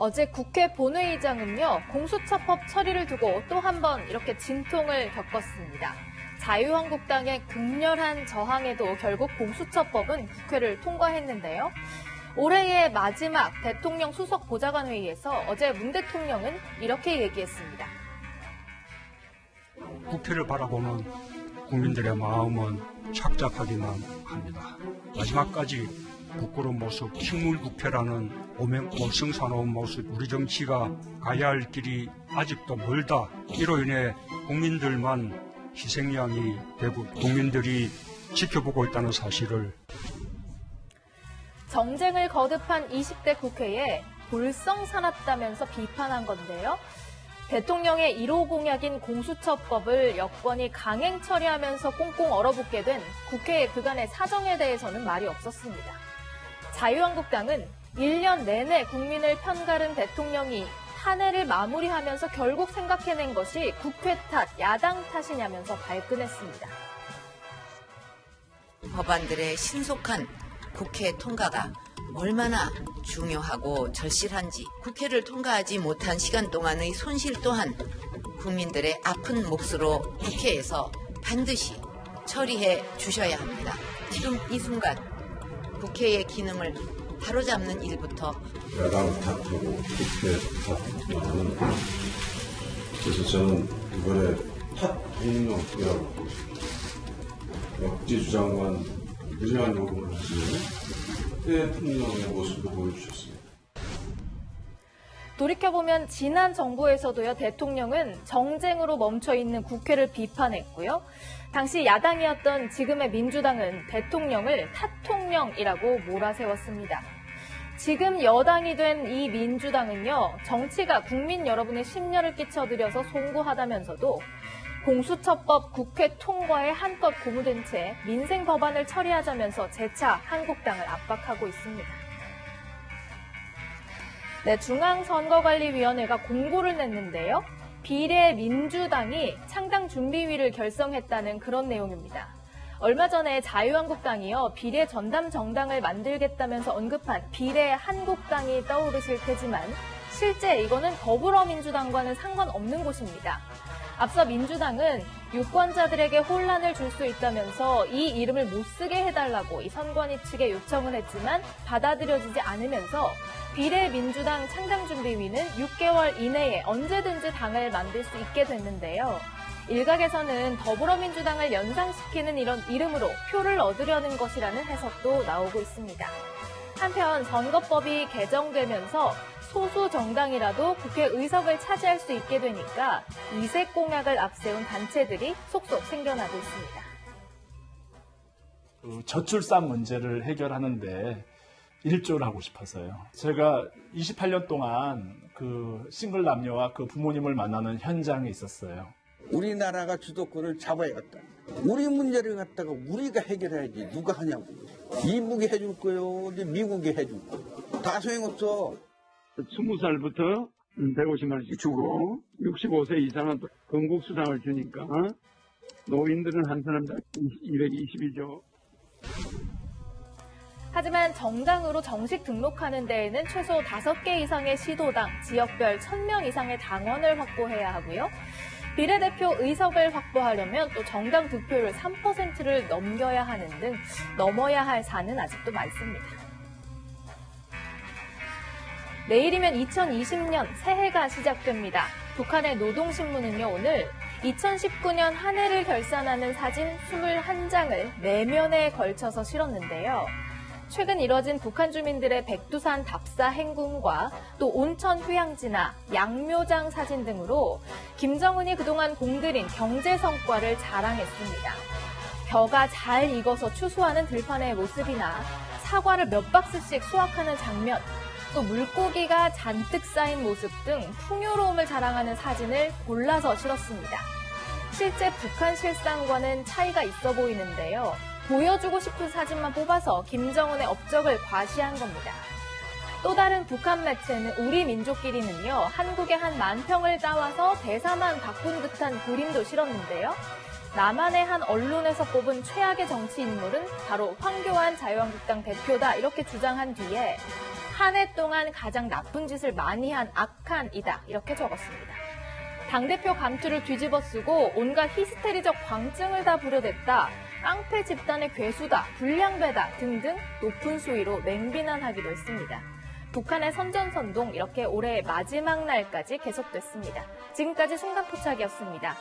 어제 국회 본회의장은요, 공수처법 처리를 두고 또 한 번 이렇게 진통을 겪었습니다. 자유한국당의 극렬한 저항에도 결국 공수처법은 국회를 통과했는데요. 올해의 마지막 대통령 수석 보좌관 회의에서 어제 문 대통령은 이렇게 얘기했습니다. 국회를 바라보는 국민들의 마음은 착잡하기만 합니다. 마지막까지 부끄러운 모습, 식물국회라는 오명성사나운 모습, 우리 정치가 가야 할 길이 아직도 멀다. 이로 인해 국민들만 희생양이 되고 국민들이 지켜보고 있다는 사실을. 정쟁을 거듭한 20대 국회에 볼썽사납다면서 비판한 건데요. 대통령의 1호 공약인 공수처법을 여권이 강행 처리하면서 꽁꽁 얼어붙게 된 국회의 그간의 사정에 대해서는 말이 없었습니다. 자유한국당은 1년 내내 국민을 편가른 대통령이 한 해를 마무리하면서 결국 생각해낸 것이 국회 탓, 야당 탓이냐면서 발끈했습니다. 법안들의 신속한 국회 통과가 얼마나 중요하고 절실한지, 국회를 통과하지 못한 시간 동안의 손실 또한 국민들의 아픈 몫으로 국회에서 반드시 처리해 주셔야 합니다. 지금 이 순간 국회의 기능을 바로잡는 일부터 야당 탓하고 국회 탓하는, 그래서 저는 이번에 탓통령이라고 보고 있습니다. 역지 주장만 무리한 요구를 하시는 대통령의 모습도 보여주셨습니다. 돌이켜보면 지난 정부에서도요, 대통령은 정쟁으로 멈춰있는 국회를 비판했고요. 당시 야당이었던 지금의 민주당은 대통령을 탓통령이라고 몰아세웠습니다. 지금 여당이 된 이 민주당은요, 정치가 국민 여러분의 심려를 끼쳐드려서 송구하다면서도 공수처법 국회 통과에 한껏 고무된 채 민생 법안을 처리하자면서 재차 한국당을 압박하고 있습니다. 네, 중앙선거관리위원회가 공고를 냈는데요. 비례민주당이 창당준비위를 결성했다는 그런 내용입니다. 얼마 전에 자유한국당이요, 비례 전담 정당을 만들겠다면서 언급한 비례한국당이 떠오르실 테지만 실제 이거는 더불어민주당과는 상관없는 곳입니다. 앞서 민주당은 유권자들에게 혼란을 줄 수 있다면서 이 이름을 못 쓰게 해달라고 이 선관위 측에 요청을 했지만 받아들여지지 않으면서 비례민주당 창당준비위는 6개월 이내에 언제든지 당을 만들 수 있게 됐는데요. 일각에서는 더불어민주당을 연상시키는 이런 이름으로 표를 얻으려는 것이라는 해석도 나오고 있습니다. 한편 선거법이 개정되면서 소수 정당이라도 국회 의석을 차지할 수 있게 되니까 이색 공약을 앞세운 단체들이 속속 생겨나고 있습니다. 저출산 문제를 해결하는데 일조를 하고 싶어서요. 제가 28년 동안 그 싱글 남녀와 그 부모님을 만나는 현장에 있었어요. 우리나라가 주도권을 잡아야겠다. 우리 문제를 갖다가 우리가 해결해야지 누가 하냐고. 이북이 해줄 거요, 미국이 해줄 거요. 다 소용없어. 20살부터 150만 원씩 주고 65세 이상은 건국수당을 주니까 노인들은 한 사람당 220이죠. 하지만 정당으로 정식 등록하는 데에는 최소 5개 이상의 시도당, 지역별 1000명 이상의 당원을 확보해야 하고요. 비례대표 의석을 확보하려면 또 정당 득표율 3%를 넘겨야 하는 등 넘어야 할 산은 아직도 많습니다. 내일이면 2020년 새해가 시작됩니다. 북한의 노동신문은요, 오늘 2019년 한 해를 결산하는 사진 21장을 4면에 걸쳐서 실었는데요. 최근 이뤄진 북한 주민들의 백두산 답사 행군과 또 온천 휴양지나 양묘장 사진 등으로 김정은이 그동안 공들인 경제 성과를 자랑했습니다. 벼가 잘 익어서 추수하는 들판의 모습이나 사과를 몇 박스씩 수확하는 장면, 또 물고기가 잔뜩 쌓인 모습 등 풍요로움을 자랑하는 사진을 골라서 실었습니다. 실제 북한 실상과는 차이가 있어 보이는데요. 보여주고 싶은 사진만 뽑아서 김정은의 업적을 과시한 겁니다. 또 다른 북한 매체는 우리 민족끼리는요, 한국의 한 만평을 따와서 대사만 바꾼 듯한 그림도 실었는데요. 남한의 한 언론에서 뽑은 최악의 정치 인물은 바로 황교안 자유한국당 대표다, 이렇게 주장한 뒤에 한 해 동안 가장 나쁜 짓을 많이 한 악한이다. 이렇게 적었습니다. 당대표 감투를 뒤집어 쓰고 온갖 히스테리적 광증을 다 부려댔다. 깡패 집단의 괴수다, 불량배다 등등 높은 수위로 맹비난하기도 했습니다. 북한의 선전선동 이렇게 올해 마지막 날까지 계속됐습니다. 지금까지 순간포착이었습니다.